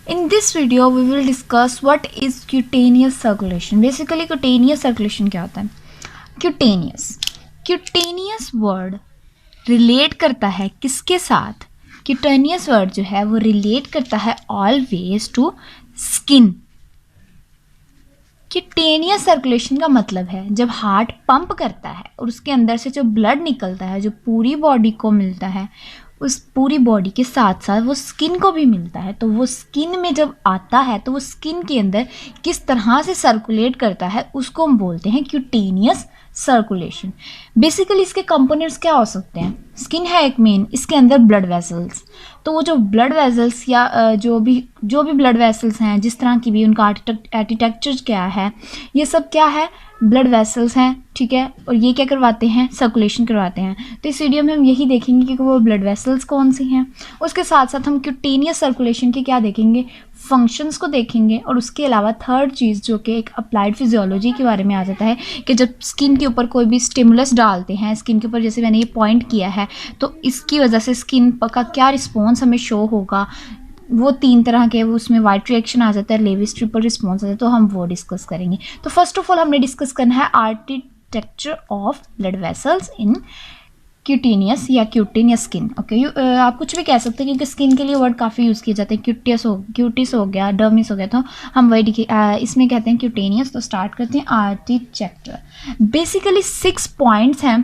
In this video, we will discuss what is cutaneous circulation. Basically, cutaneous circulation क्या होता है? Cutaneous word relate करता है किसके साथ? Cutaneous word जो है वो relate करता है always to skin. Cutaneous circulation का मतलब है जब हार्ट पंप करता है और उसके अंदर से जो ब्लड निकलता है जो पूरी बॉडी को मिलता है, उस पूरी बॉडी के साथ साथ वो स्किन को भी मिलता है। तो वो स्किन में जब आता है तो वो स्किन के अंदर किस तरह से सर्कुलेट करता है उसको हम बोलते हैं क्यूटेनियस सर्कुलेशन। बेसिकली इसके कंपोनेंट्स क्या हो सकते हैं? स्किन है एक मेन, इसके अंदर ब्लड वेसल्स। तो वो जो ब्लड वेसल्स या जो भी ब्लड वेसल्स हैं, जिस तरह की भी उनका आर्किटेक्चर क्या है, ये सब क्या है? ब्लड वेसल्स हैं, ठीक है। और ये क्या करवाते हैं? सर्कुलेशन करवाते हैं। तो इस वीडियो में हम यही देखेंगे कि वो ब्लड वेसल्स कौन सी हैं। उसके साथ साथ हम क्यूटेनियस सर्कुलेशन के क्या देखेंगे? फंक्शंस को देखेंगे। और उसके अलावा थर्ड चीज़ जो कि एक अप्लाइड फिजियोलॉजी के बारे में आ जाता है कि जब स्किन के ऊपर कोई भी स्टिमुलस डालते हैं स्किन के ऊपर, जैसे मैंने ये पॉइंट किया है, तो इसकी वजह से स्किन का क्या रिस्पॉन्स हमें शो होगा। वो 3 तरह के, वो उसमें वाइट रिएक्शन आ जाता है, लेविस ट्रिपल रिस्पॉन्स आता है, तो हम वो डिस्कस करेंगे। तो फर्स्ट ऑफ ऑल हमने डिस्कस करना है architecture of blood vessels in cutaneous या क्यूटेनियस स्किन। ओके, आप कुछ भी कह सकते हैं क्योंकि स्किन के लिए वर्ड काफ़ी यूज़ किए जाते हैं। क्यूटिस हो गया, डर्मिस हो गया, तो हम वही इसमें कहते हैं क्यूटेनियस। तो स्टार्ट करते हैं आर्किटेक्चर। बेसिकली 6 पॉइंट्स हैं।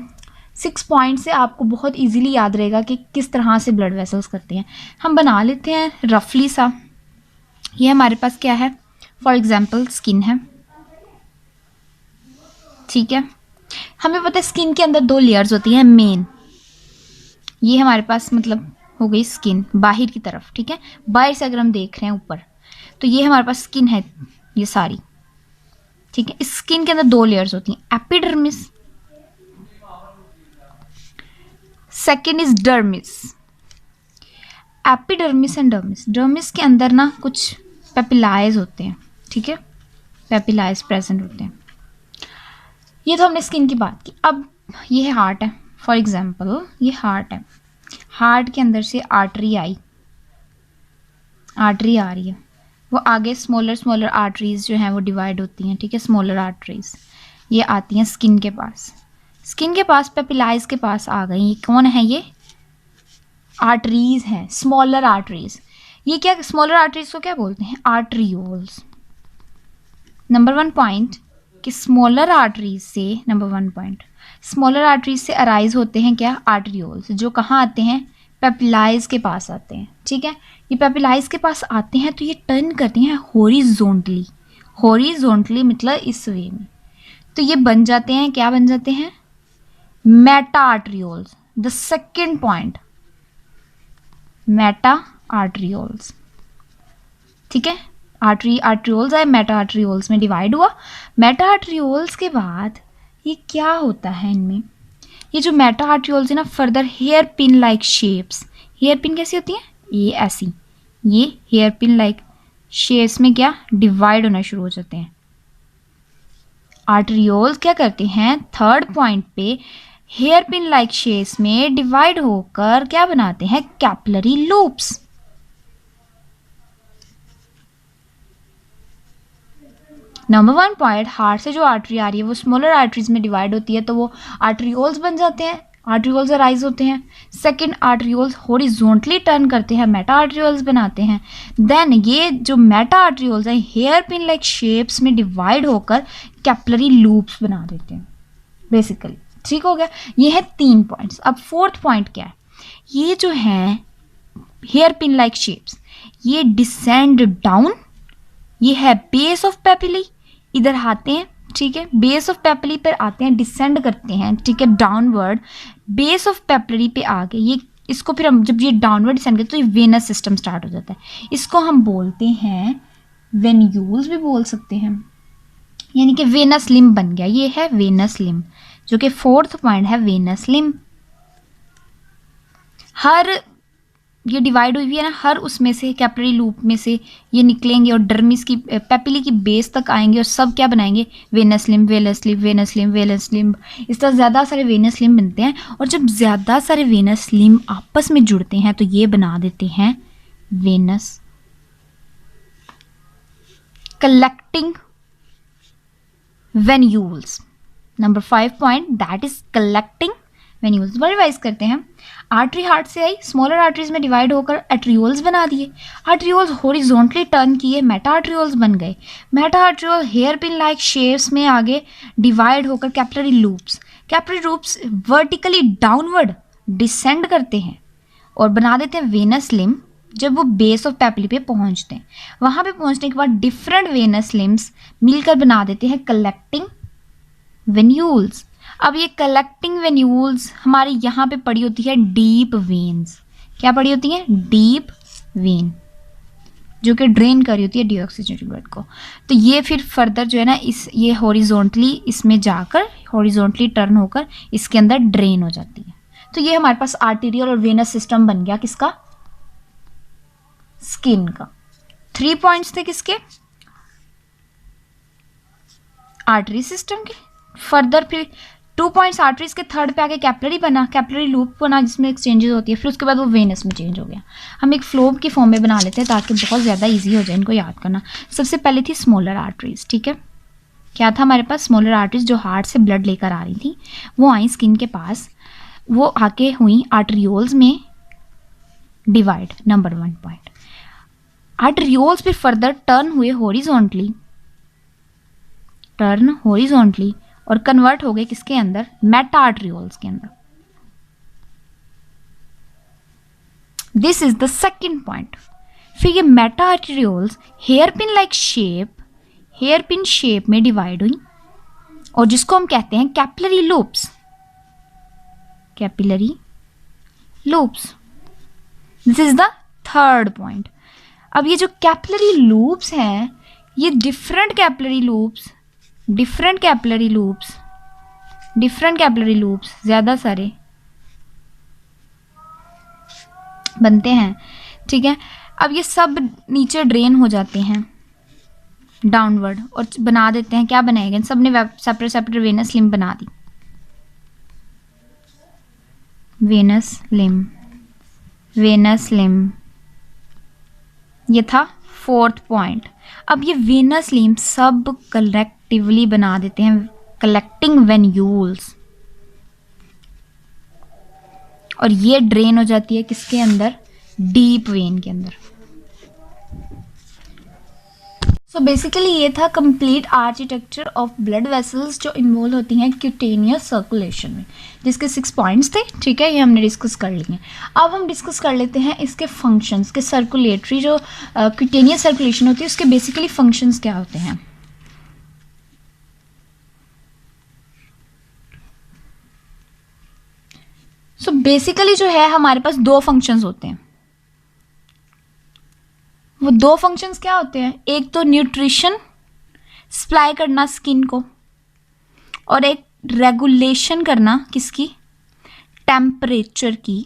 6 पॉइंट से आपको बहुत इजीली याद रहेगा कि किस तरह से ब्लड वेसल्स करते हैं। हम बना लेते हैं रफली सा। ये हमारे पास क्या है? फॉर एग्जांपल स्किन है, ठीक है। हमें पता है स्किन के अंदर 2 लेयर्स होती हैं मेन। ये हमारे पास मतलब हो गई स्किन बाहर की तरफ, ठीक है। बाहर से अगर हम देख रहे हैं ऊपर, तो ये हमारे पास स्किन है ये सारी, ठीक है। इस स्किन के अंदर 2 लेयर्स होती हैं, epidermis, second is dermis. Epidermis and dermis. Dermis के अंदर ना कुछ पेपिलाइज होते हैं, ठीक है, पेपिलाइज प्रेजेंट होते हैं। ये तो हमने स्किन की बात की। अब ये है हार्ट है, फॉर एग्जाम्पल ये हार्ट है। हार्ट के अंदर से आर्टरी आ रही है, वो आगे स्मॉलर आर्टरीज जो हैं वो डिवाइड होती हैं, ठीक है, स्मॉलर आर्टरीज। ये आती हैं स्किन के पास। स्किन के पास पेपिलाइज के पास आ गई। ये कौन है? ये आर्टरीज हैं, स्मॉलर आर्टरीज। ये क्या, स्मॉलर आर्टरीज को क्या बोलते हैं? आर्टरियोल्स। नंबर 1 पॉइंट कि स्मॉलर आर्टरीज से, नंबर 1 पॉइंट, स्मॉलर आर्टरीज से अराइज होते हैं क्या? आर्टरियोल्स, जो कहाँ आते हैं? पेपिलाइज के पास आते हैं, ठीक है। ये पेपिलाइज के पास आते हैं तो ये टर्न करते हैं हॉरिजॉन्टली। हॉरिजॉन्टली मतलब इस वे में, तो ये बन जाते हैं, क्या बन जाते हैं? Meta arterioles. The second point, Meta arterioles, ठीक है। आर्टरियोल्स है, मेटा आर्टरियोल्स में डिवाइड हुआ। मेटा आर्टरियोल्स के बाद ये क्या होता है इनमें? ये जो मेटा आर्टरियोल्स है ना, further hair pin like shapes. Hair pin कैसी होती है? ये ऐसी, ये हेयर पिन लाइक शेप्स में क्या डिवाइड होना शुरू हो जाते हैं। आर्टरियोल्स क्या करते हैं? थर्ड पॉइंट पे हेयर पिन लाइक शेप्स में डिवाइड होकर क्या बनाते हैं? Capillary loops. Number 1 point, heart से जो आर्टरी आ रही है वो स्मॉलर आर्टरीज में डिवाइड होती है, तो वो आर्टरियोल्स बन जाते हैं, आर्टरियोल्स अराइज होते हैं। सेकंड, आर्टरियोल्स हॉरिजॉन्टली टर्न करते हैं, मेटा आर्टरियोल्स बनाते हैं। देन ये जो मेटा आर्टरियोल्स हैं हेयर पिन लाइक शेप्स में डिवाइड होकर कैपिलरी लूप्स बना देते हैं बेसिकली, ठीक हो गया। ये है 3 पॉइंट्स। अब 4th पॉइंट क्या है? ये जो है हेयर पिन लाइक शेप्स, ये डिसेंड डाउन। ये है बेस ऑफ पेपिली, इधर आते हैं, ठीक है, बेस ऑफ पेपिली पर आते हैं, डिसेंड करते हैं, ठीक है, डाउनवर्ड। बेस ऑफ पेपिली पे आ गए ये, इसको फिर हम जब ये डाउनवर्ड डिसेंड करते हैं तो ये वेनस सिस्टम स्टार्ट हो जाता है। इसको हम बोलते हैं वेन्यूल्स भी बोल सकते हैं, यानी कि वेनस लिम्ब बन गया। ये है वेनस लिम्ब, जो कि 4th पॉइंट है, वेनस लिम्ब। हर ये डिवाइड हुई है ना, हर उसमें से कैपिलरी लूप में से ये निकलेंगे और डर्मिस की पेपिली की बेस तक आएंगे और सब क्या बनाएंगे? Venous limb, venous limb, venous limb, venous limb. इस तरह ज़्यादा सारे वेनस लिम्ब बनते हैं, और जब ज़्यादा सारे वेनस लिम्ब आपस में जुड़ते हैं तो ये बना देते हैं venous collecting venules. Number 5 point that is collecting venules. Revise करते हैं. आर्टरी हार्ट से आई, स्मॉलर आर्टरीज में डिवाइड होकर एट्रियोल्स बना दिए. आर्ट्रियोल्स हॉरिजॉन्टली टर्न किए, मेटा आर्ट्रियोल्स बन गए. Meta arteriole hair pin like shapes में आगे डिवाइड होकर capillary loops. Capillary loops vertically downward descend करते हैं और बना देते हैं वेनस लिम्ब. जब वो बेस ऑफ पेपली पे पहुंचते हैं, वहां पे पहुंचने के बाद डिफरेंट वेनस लिम्ब्स मिलकर बना देते हैं कलेक्टिंग वेन्यूल्स. अब ये कलेक्टिंग वेन्यूल्स हमारे यहाँ पे पड़ी होती है डीप वेन्स. क्या पड़ी होती है? डीप वेन, जो कि ड्रेन कर रही होती है डीऑक्सीजनेटेड ब्लड को. तो ये फिर फर्दर जो है ना, ये हॉरिजॉन्टली इसमें जाकर हॉरिजॉन्टली टर्न होकर इसके अंदर ड्रेन हो जाती है. तो ये हमारे पास आर्टीरियल और वेनस सिस्टम बन गया. किसका? स्किन का. 3 पॉइंट्स थे किसके? आर्टरी सिस्टम के. फर्दर फिर 2 पॉइंट्स आर्टरीज के. थर्ड पे आके कैपिलरी बना, कैपिलरी लूप बना जिसमें एक्सचेंजेस होती है. फिर उसके बाद वो वेनस में चेंज हो गया. हम एक फ्लोब की फॉर्म में बना लेते हैं ताकि बहुत ज़्यादा इजी हो जाए इनको याद करना. सबसे पहले थी स्मॉलर आर्टरीज. ठीक है, क्या था हमारे पास? स्मॉलर आर्टरीज जो हार्ट से ब्लड लेकर आ रही थी, वो आई स्किन के पास, वो आके हुई आर्टरियोल्स में डिवाइड. Number 1 point. आर्टरियोल्स फिर फर्दर टर्न हुए हॉरिजॉन्टली और कन्वर्ट हो गए किसके अंदर? मेटा आर्टरियोल्स के अंदर. This is the second point. फिर ये meta arterioles hair pin shape में डिवाइड हुई और जिसको हम कहते हैं capillary loops. This is the third point. अब ये जो कैपिलरी लूप्स हैं, ये डिफरेंट कैपिलरी लूप्स ज़्यादा सारे बनते हैं. ठीक है, अब ये सब नीचे ड्रेन हो जाते हैं डाउनवर्ड और बना देते हैं. क्या बनाएंगे? सब ने सेपरेट वेनस लिम्ब बना दी. वेनस लिम्ब ये था 4th पॉइंट. अब ये वेनस लिम्ब सब कलेक्टिवली बना देते हैं कलेक्टिंग वेन्यूल्स और ये ड्रेन हो जाती है किसके अंदर? डीप वेन के अंदर. सो बेसिकली ये था complete architecture of blood vessels जो इन्वॉल्व होती हैं क्यूटेनियस सर्कुलेशन में, जिसके 6 पॉइंट्स थे. ठीक है, ये हमने डिस्कस कर लिए. अब हम डिस्कस कर लेते हैं इसके फंक्शंस के. सर्कुलेटरी जो क्यूटेनियस सर्कुलेशन होती है उसके बेसिकली फंक्शंस क्या होते हैं. सो बेसिकली जो है हमारे पास 2 फंक्शंस होते हैं. वो 2 फंक्शंस क्या होते हैं? एक तो न्यूट्रिशन सप्लाई करना स्किन को, और एक रेगुलेशन करना किसकी? टेम्परेचर की.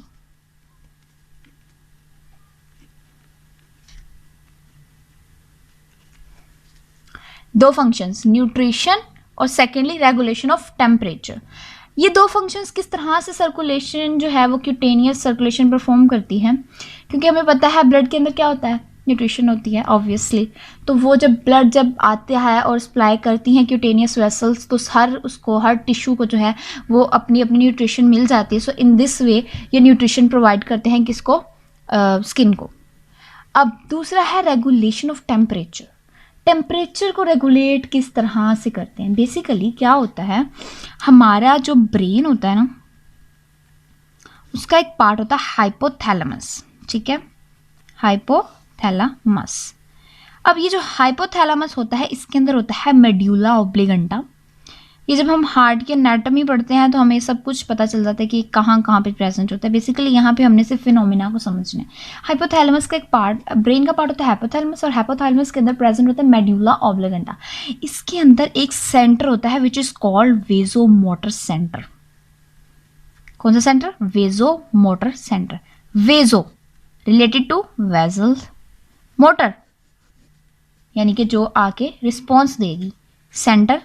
दो फंक्शंस, न्यूट्रिशन और सेकेंडली रेगुलेशन ऑफ टेम्परेचर. ये 2 फंक्शंस किस तरह से सर्कुलेशन जो है वो क्यूटेनियस सर्कुलेशन परफॉर्म करती है? क्योंकि हमें पता है ब्लड के अंदर क्या होता है? न्यूट्रिशन होती है ऑब्वियसली. तो वो जब ब्लड आता है और सप्लाई करती हैं क्यूटेनियस वेसल्स, तो हर टिश्यू को जो है वो अपनी अपनी न्यूट्रिशन मिल जाती है. सो इन दिस वे ये न्यूट्रिशन प्रोवाइड करते हैं किसको? स्किन को. अब दूसरा है रेगुलेशन ऑफ टेम्परेचर. टेम्परेचर को रेगुलेट किस तरह से करते हैं? बेसिकली क्या होता है, हमारा जो ब्रेन होता है ना, उसका एक पार्ट होता है हाइपोथैलेमस. ठीक है, हाइपोथैलेमस. अब ये जो हाइपोथैलेमस होता है, इसके अंदर होता है मेड्यूला ऑब्लिगेंटा. ये जब हम हार्ट की एनाटॉमी पढ़ते हैं तो हमें सब कुछ पता चल जाता है कि कहाँ कहाँ पे प्रेजेंट होता है. बेसिकली यहाँ पे हमने सिर्फ फिनोमिना को समझना है. हाइपोथैलेमस का एक पार्ट, ब्रेन का पार्ट होता है हाइपोथैलेमस, और हाइपोथैलेमस के अंदर प्रेजेंट होता है मेड्यूला ऑब्लिगेंटा. इसके अंदर एक सेंटर होता है which is called vasomotor centre. कौन सा centre? Vasomotor centre. Vaso related to vessel, motor यानी कि जो आके रिस्पॉन्स देगी. सेंटर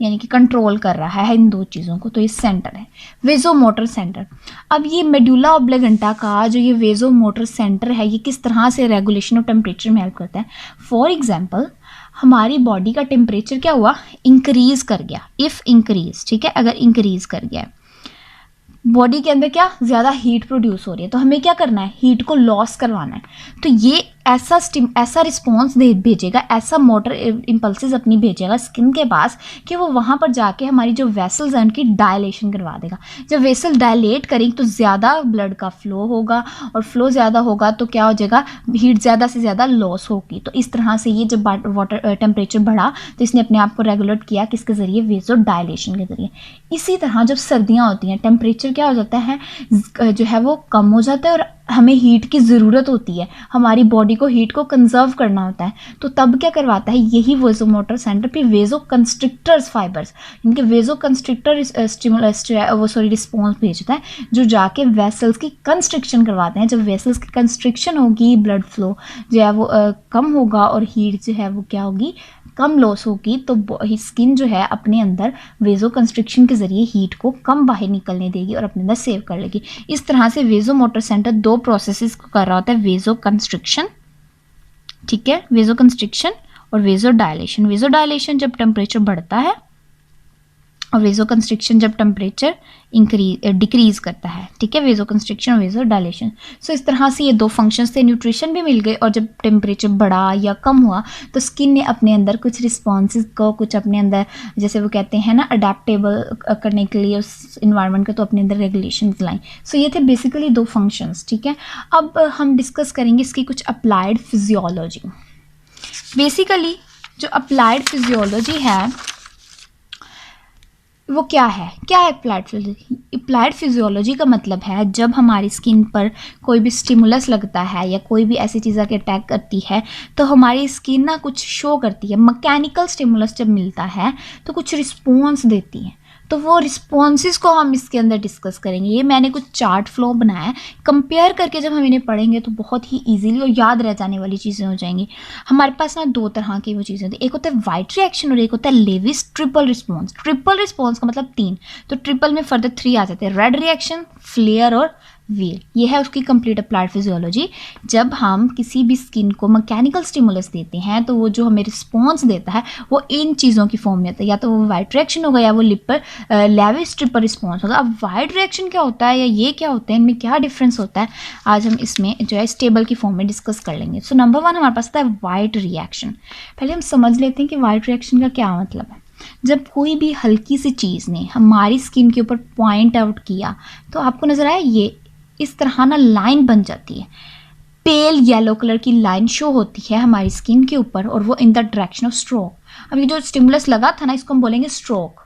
यानी कि कंट्रोल कर रहा है इन दो चीज़ों को, तो ये सेंटर है वेजोमोटर सेंटर। अब ये मेडुला ऑब्लिगेंटा का जो ये वेजोमोटर सेंटर है ये किस तरह से रेगुलेशन ऑफ टेम्परेचर में हेल्प करता है। फॉर एग्जांपल हमारी बॉडी का टेम्परेचर क्या हुआ, इंक्रीज कर गया, इफ़ इंक्रीज, ठीक है, अगर इंक्रीज कर गया बॉडी के अंदर क्या ज़्यादा हीट प्रोड्यूस हो रही है, तो हमें क्या करना है, हीट को लॉस करवाना है। तो ये ऐसा रिस्पॉन्स दे भेजेगा, ऐसा मोटर इम्पल्सेस अपनी भेजेगा स्किन के पास कि वो वहाँ पर जाके हमारी जो वेसल्स हैं उनकी डायलेशन करवा देगा। जब वेसल डायलेट करेंगे तो ज़्यादा ब्लड का फ्लो होगा, और फ्लो ज़्यादा होगा तो क्या हो जाएगा, हीट ज़्यादा से ज़्यादा लॉस होगी। तो इस तरह से ये जब वाटर टेम्परेचर बढ़ा तो इसने अपने आप को रेगुलेट किया, किसके ज़रिए, वेजो डायलेशन के ज़रिए। इसी तरह जब सर्दियाँ होती हैं टेम्परेचर क्या हो जाता है, जो है वो कम हो जाता है और हमें हीट की ज़रूरत होती है, हमारी बॉडी को हीट को कंजर्व करना होता है। तो तब क्या करवाता है, यही वेजोमोटर सेंटर पे वेजो कंस्ट्रिक्टर्स फाइबर्स, इनके वेजो कंस्ट्रिक्टर स्टिमुलस जो है वो रिस्पॉन्स भेजता है, जो जाके वेसल्स की कंस्ट्रिक्शन करवाते हैं। जब वेसल्स की कंस्ट्रिक्शन होगी, ब्लड फ्लो जो है वो कम होगा और हीट जो है वो क्या होगी, कम लॉस होगी, तो स्किन जो है अपने अंदर वेजो कंस्ट्रिक्शन के ज़रिए हीट को कम बाहर निकलने देगी और अपने अंदर सेव कर लेगी। इस तरह से वेजोमोटर सेंटर दो प्रोसेसेस को कर रहा होता है, वेजो कंस्ट्रिक्शन, ठीक है, वेजो कंस्ट्रिक्शन और वेजो डायलेशन। वेजो डायलेशन जब टेम्परेचर बढ़ता है और वेजो कंस्ट्रिक्शन जब टेम्परेचर डिक्रीज करता है, ठीक है, वेजो कंस्ट्रिक्शन और वेजो डायलेशन। सो इस तरह से ये दो फंक्शंस थे, न्यूट्रिशन भी मिल गए, और जब टेम्परेचर बढ़ा या कम हुआ तो स्किन ने अपने अंदर कुछ रिस्पॉन्सेज को, कुछ अपने अंदर जैसे वो कहते हैं ना अडेप्टेबल करने के लिए उस इन्वायरमेंट के, तो अपने अंदर रेगुलेशन लाई। सो ये थे बेसिकली दो फंक्शंस, ठीक है। अब हम डिस्कस करेंगे इसकी कुछ अप्लाइड फिजियोलॉजी। बेसिकली जो अप्लाइड फिजियोलॉजी है वो क्या है अप्लाइड फिजियोलॉजी? अप्लाइड फिजियोलॉजी का मतलब है जब हमारी स्किन पर कोई भी स्टिमुलस लगता है या कोई भी ऐसी चीज़ आके अटैक करती है तो हमारी स्किन ना कुछ शो करती है। मैकेनिकल स्टिमुलस जब मिलता है तो कुछ रिस्पॉन्स देती है, तो वो रिस्पॉन्सेस को हम इसके अंदर डिस्कस करेंगे। ये मैंने कुछ चार्ट फ्लो बनाया है, कंपेयर करके जब हम इन्हें पढ़ेंगे तो बहुत ही इजीली और याद रह जाने वाली चीज़ें हो जाएंगी। हमारे पास ना दो तरह की वो चीज़ें होती है, एक होता है वाइट रिएक्शन और एक होता है Lewis triple response. Triple response का मतलब 3, तो ट्रिपल में फर्दर 3 आ जाते हैं, रेड रिएक्शन, फ्लेयर और व्हील। ये है उसकी कंप्लीट अप्लाइड फिजियोलॉजी। जब हम किसी भी स्किन को मैकेनिकल स्टिमुलस देते हैं तो वो जो हमें रिस्पॉन्स देता है वो इन चीज़ों की फॉर्म में आता है, या तो वो वाइट रिएक्शन होगा या वो लेविस ट्रिपल रिस्पॉन्स होगा। अब वाइट रिएक्शन क्या होता है या ये क्या होता है, इनमें क्या डिफरेंस होता है, आज हम इसमें जो है इस टेबल की फॉर्म में डिस्कस कर लेंगे। सो नंबर 1 हमारे पास आता है वाइट रिएक्शन। पहले हम समझ लेते हैं कि वाइट रिएक्शन का क्या मतलब है। जब कोई भी हल्की सी चीज़ ने हमारी स्किन के ऊपर पॉइंट आउट किया तो आपको नजर आया ये इस तरह ना लाइन बन जाती है, पेल येलो कलर की लाइन शो होती है हमारी स्किन के ऊपर, और वो in the direction of stroke. अब ये जो स्टिमुलस लगा था ना इसको हम बोलेंगे स्ट्रोक।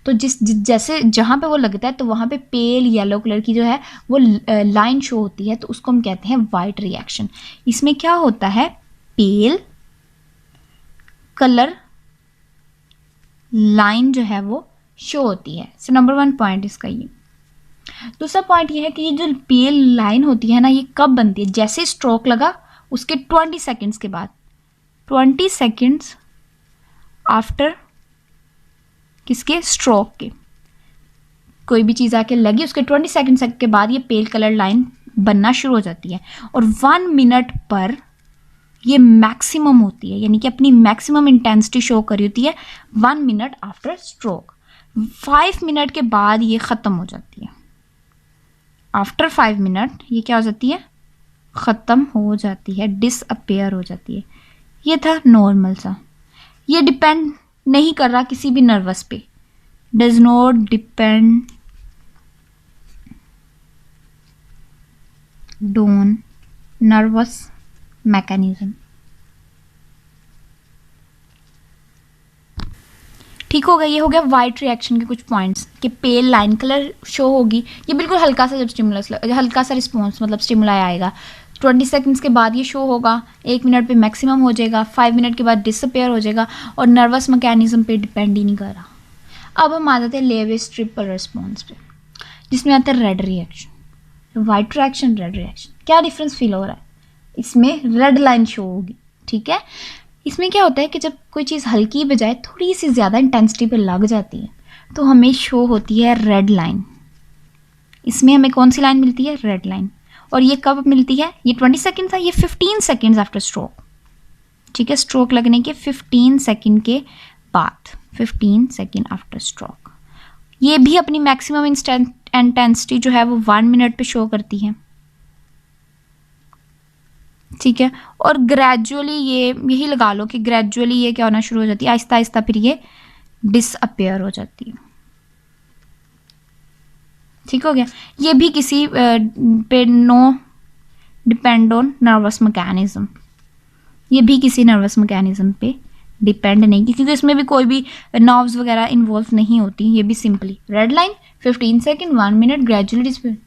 तो जैसे जहाँ पे वो लगता है तो वहाँ पे पेल येलो कलर की जो है वो लाइन शो होती है, तो उसको हम कहते हैं वाइट रिएक्शन। इसमें क्या होता है, पेल कलर लाइन जो है वो शो होती है। सो नंबर 1 पॉइंट इसका ये। दूसरा पॉइंट ये है कि ये जो पेल लाइन होती है ना ये कब बनती है, जैसे स्ट्रोक लगा उसके 20 सेकेंड्स के बाद, 20 सेकेंड्स आफ्टर किसके, स्ट्रोक के, कोई भी चीज़ आके लगी उसके 20 सेकेंड्स के बाद ये पेल कलर लाइन बनना शुरू हो जाती है। और 1 मिनट पर ये मैक्सिमम होती है, यानी कि अपनी मैक्सिमम इंटेंसिटी शो करी होती है 1 मिनट आफ्टर स्ट्रोक। 5 मिनट के बाद ये ख़त्म हो जाती है। आफ्टर 5 मिनट ये क्या हो जाती है, ख़त्म हो जाती है, डिसअपेयर हो जाती है। ये था नॉर्मल सा, ये डिपेंड नहीं कर रहा किसी भी नर्वस पे, does not depend on nervous mechanism. ठीक हो गया, ये हो गया वाइट रिएक्शन के कुछ पॉइंट्स कि पेल लाइन कलर शो होगी। ये बिल्कुल हल्का सा जब स्टिमुलस हल्का सा रिस्पॉन्स मतलब स्टिमुलाई आएगा 20 सेकंड्स के बाद ये शो होगा, 1 मिनट पे मैक्सिमम हो जाएगा, 5 मिनट के बाद डिसअपेयर हो जाएगा और नर्वस मैकेनिज्म पे डिपेंड ही नहीं कर रहा। अब हम आ जाते हैं लेविस ट्रिपल रिस्पॉन्स पे, जिसमें आता है red reaction. White reaction, red reaction, क्या डिफरेंस फील हो रहा है, इसमें रेड लाइन शो होगी, ठीक है। इसमें क्या होता है कि जब कोई चीज़ हल्की बजाय थोड़ी सी ज़्यादा इंटेंसिटी पे लग जाती है तो हमें शो होती है रेड लाइन। इसमें हमें कौन सी लाइन मिलती है? Red line. और ये कब मिलती है? ये 20 सेकेंड था, ये 15 सेकेंड्स आफ्टर स्ट्रोक। ठीक है, स्ट्रोक लगने के 15 सेकेंड के बाद, 15 सेकेंड आफ्टर स्ट्रोक। ये भी अपनी मैक्सिमम इंटेंसिटी जो है वो 1 मिनट पे शो करती है। ठीक है, और ग्रेजुअली ये यही लगा लो कि ग्रेजुअली ये क्या होना शुरू हो जाती है, आहिस्ता आहिस्ता फिर ये डिसअपेयर हो जाती है। ठीक हो गया। ये भी किसी पे no depend on nervous mechanism, ये भी किसी नर्वस मैकेनिज्म पे डिपेंड नहीं, क्योंकि इसमें भी कोई भी नर्व्स वगैरह इन्वॉल्व नहीं होती। ये भी simply red line 15 second 1 minute gradually disappear.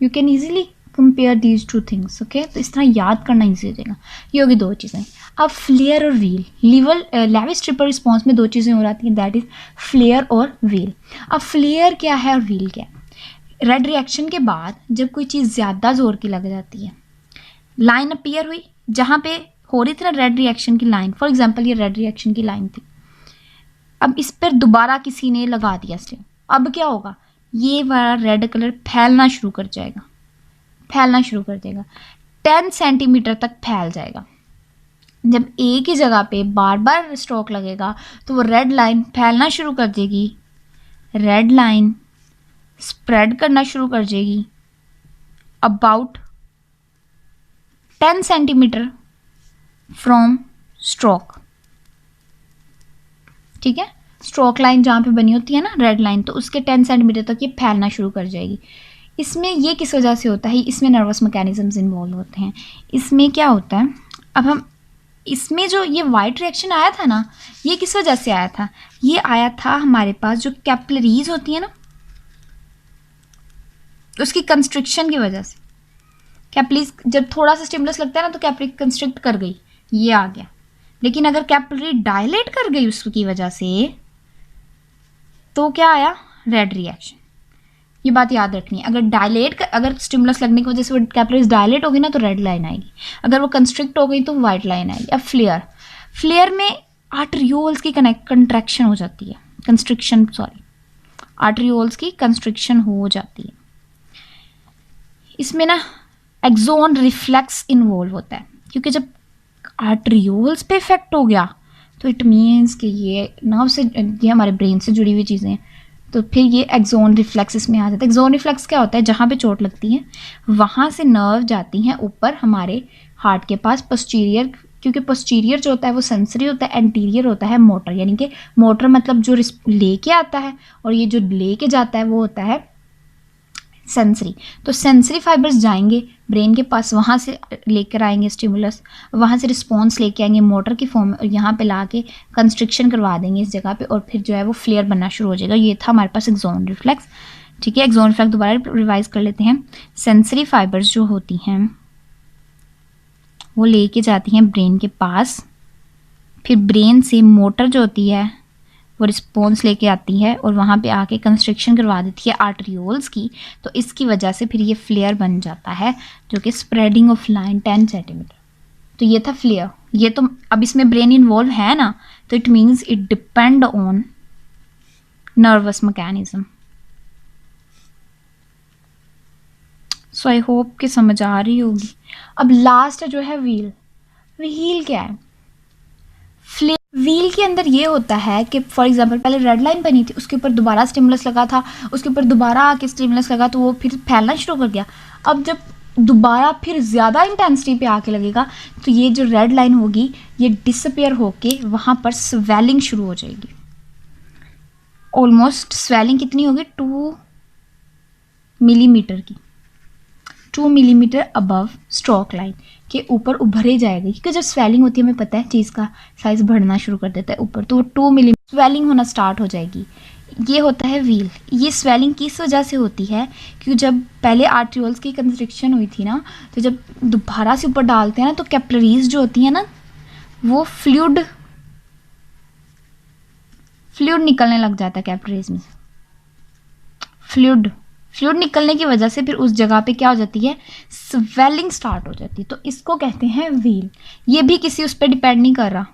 You can easily compare these two things. Okay, तो इस तरह याद करना ईजी हो जाएगा। ये होगी दो चीज़ें। अब फ्लेयर और व्हील, लेविस ट्रिपल रिस्पॉन्स में दो चीज़ें हो जाती हैं, दैट इज फ्लेयर और व्हील। अब फ्लेयर क्या है और व्हील क्या है? रेड रिएक्शन के बाद जब कोई चीज़ ज़्यादा जोर की लग जाती है, लाइन अपीयर हुई जहाँ पे हो रही थी ना रेड रिएक्शन की लाइन, फॉर एग्जाम्पल ये रेड रिएक्शन की लाइन थी, अब इस पर दोबारा किसी ने लगा दिया स्टेम, अब क्या होगा? ये वाला रेड कलर फैलना शुरू कर जाएगा, फैलना शुरू कर देगा, 10 सेंटीमीटर तक फैल जाएगा। जब एक ही जगह पे बार बार स्ट्रोक लगेगा तो वो रेड लाइन फैलना शुरू कर देगी, रेड लाइन स्प्रेड करना शुरू कर देगी अबाउट 10 सेंटीमीटर फ्रॉम स्ट्रोक। ठीक है, स्ट्रोक लाइन जहाँ पे बनी होती है ना रेड लाइन, तो उसके 10 सेंटीमीटर तक ये फैलना शुरू कर जाएगी। इसमें ये किस वजह से होता है? इसमें नर्वस मैकेनिज्म्स इन्वॉल्व होते हैं। इसमें क्या होता है, अब हम इसमें जो ये वाइट रिएक्शन आया था ना, ये किस वजह से आया था? ये आया था हमारे पास जो कैपिलरीज होती है ना, उसकी कंस्ट्रिक्शन की वजह से। कैपिलरीज जब थोड़ा सा स्टिमुलस लगता है ना तो कैपिलरी कंस्ट्रिक्ट कर गई, ये आ गया। लेकिन अगर कैपिलरी डायलेट कर गई उसकी वजह से तो क्या आया? Red reaction. ये बात याद रखनी है। अगर स्टिमुलस लगने की वजह से वो कैपिलरीज डायलेट होगी ना तो रेड लाइन आएगी, अगर वो कंस्ट्रिक्ट हो गई तो वाइट लाइन आएगी। अब फ्लेयर में आर्टरियोल्स की कंट्रैक्शन हो जाती है, आर्टरियोल्स की कंस्ट्रिक्शन हो जाती है। इसमें ना एक्सोन रिफ्लेक्स इन्वॉल्व होता है, क्योंकि जब आर्टरियोल्स पे इफेक्ट हो गया तो इट मीन्स कि ये नर्व से, ये हमारे ब्रेन से जुड़ी हुई चीज़ें हैं, तो फिर ये एक्सोन रिफ्लेक्स इसमें आ जाता है। एक्सोन रिफ्लेक्स क्या होता है? जहाँ पे चोट लगती है वहाँ से नर्व जाती हैं ऊपर हमारे हार्ट के पास पोस्टीरियर, क्योंकि पोस्टीरियर जो होता है वो सेंसरी होता है, एंटीरियर होता है मोटर, यानी कि मोटर मतलब जो लेके आता है, और ये जो लेके जाता है वो होता है सेंसरी। तो सेंसरी फाइबर्स जाएंगे ब्रेन के पास, वहाँ से लेकर आएंगे स्टिमुलस, वहाँ से रिस्पॉन्स लेके आएंगे मोटर की फॉर्म में, और यहाँ पे लाके कंस्ट्रिक्शन करवा देंगे इस जगह पे, और फिर जो है वो फ्लेयर बनना शुरू हो जाएगा। ये था हमारे पास एक्सोन रिफ्लेक्स। ठीक है, एक्सोन रिफ्लेक्स दोबारा रिवाइज कर लेते हैं। सेंसरी फाइबर्स जो होती हैं वो लेके जाती हैं ब्रेन के पास, फिर ब्रेन से मोटर जो होती है वो रिस्पॉन्स लेके आती है और वहाँ पे आके कंस्ट्रिक्शन करवा देती है आर्टरियोल्स की, तो इसकी वजह से फिर ये फ्लेयर बन जाता है, जो कि स्प्रेडिंग ऑफ लाइन 10 सेंटीमीटर। तो ये था फ्लेयर। ये तो अब इसमें ब्रेन इन्वॉल्व है ना, तो it means it depend on nervous mechanism. So I hope कि समझ आ रही होगी। अब लास्ट जो है व्हील। व्हील क्या है? व्हील के अंदर ये होता है कि फॉर एग्जांपल पहले रेड लाइन बनी थी, उसके ऊपर दोबारा स्टिमुलस लगा था, उसके ऊपर दोबारा आके स्टिमुलस लगा तो वो फिर फैलना शुरू कर गया। अब जब दोबारा फिर ज़्यादा इंटेंसिटी पे आके लगेगा तो ये जो रेड लाइन होगी ये डिसअपेयर होके वहाँ पर स्वेलिंग शुरू हो जाएगी। ऑलमोस्ट स्वेलिंग कितनी होगी? 2 मिलीमीटर की, 2 मिलीमीटर अबव स्ट्रोक लाइन के ऊपर उभरे जाएगी, क्योंकि जब स्वेलिंग होती है हमें पता है चीज़ का साइज बढ़ना शुरू कर देता है ऊपर, तो वो 2 मिलीमीटर स्वेलिंग होना स्टार्ट हो जाएगी। ये होता है व्हील। ये स्वेलिंग किस वजह से होती है? क्योंकि जब पहले आर्टरियोल्स की कंस्ट्रिक्शन हुई थी ना, तो जब दोबारा से ऊपर डालते हैं ना तो कैपिलरीज जो होती है ना वो फ्लूइड निकलने लग जाता है कैपिलरीज में, फ्लूइड फ्लूइड निकलने की वजह से फिर उस जगह पे क्या हो जाती है, स्वेलिंग स्टार्ट हो जाती है, तो इसको कहते हैं व्हील। ये भी किसी उस पर डिपेंड नहीं कर रहा,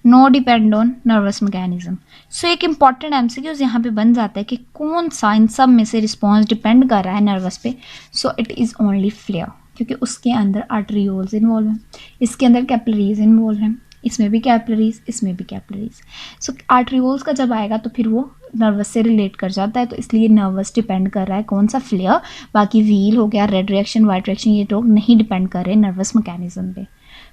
no depend on nervous mechanism. So एक इंपॉर्टेंट एमसीक्यूज यहाँ पे बन जाता है कि कौन सा इन सब में से रिस्पॉन्स डिपेंड कर रहा है नर्वस पे। So it is only flare, क्योंकि उसके अंदर आर्टरियोल्स इन्वॉल्व हैं, इसके अंदर कैपिलरीज इन्वॉल्व हैं, इसमें भी कैपिलरीज, इसमें भी कैपिलरीज। सो आर्टरियोल्स का जब आएगा तो फिर वो नर्वस से रिलेट कर जाता है, तो इसलिए नर्वस डिपेंड कर रहा है कौन सा फ्लेयर। बाकी व्हील हो गया, रेड रिएक्शन, वाइट रिएक्शन, ये लोग नहीं डिपेंड कर रहे नर्वस मैकेनिज्म पे।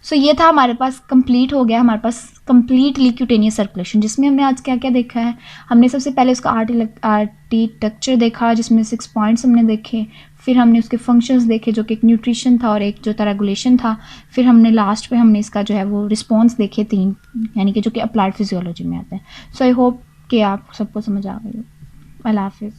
सो ये था हमारे पास, कंप्लीट हो गया हमारे पास कंप्लीटली क्यूटेनियस सर्कुलेशन, जिसमें हमने आज क्या क्या देखा है। हमने सबसे पहले उसका आर्किटेक्चर देखा, जिसमें 6 पॉइंट्स हमने देखे। फिर हमने उसके फंक्शंस देखे, जो कि एक न्यूट्रिशन था और एक जो था रेगुलेशन था। फिर हमने लास्ट पे हमने इसका जो है वो रिस्पॉन्स देखे 3, यानी कि जो कि अप्लाइड फिजियोलॉजी में आते हैं। सो आई होप कि आप सबको समझ आ गई हो। अल्लाह हाफिज़।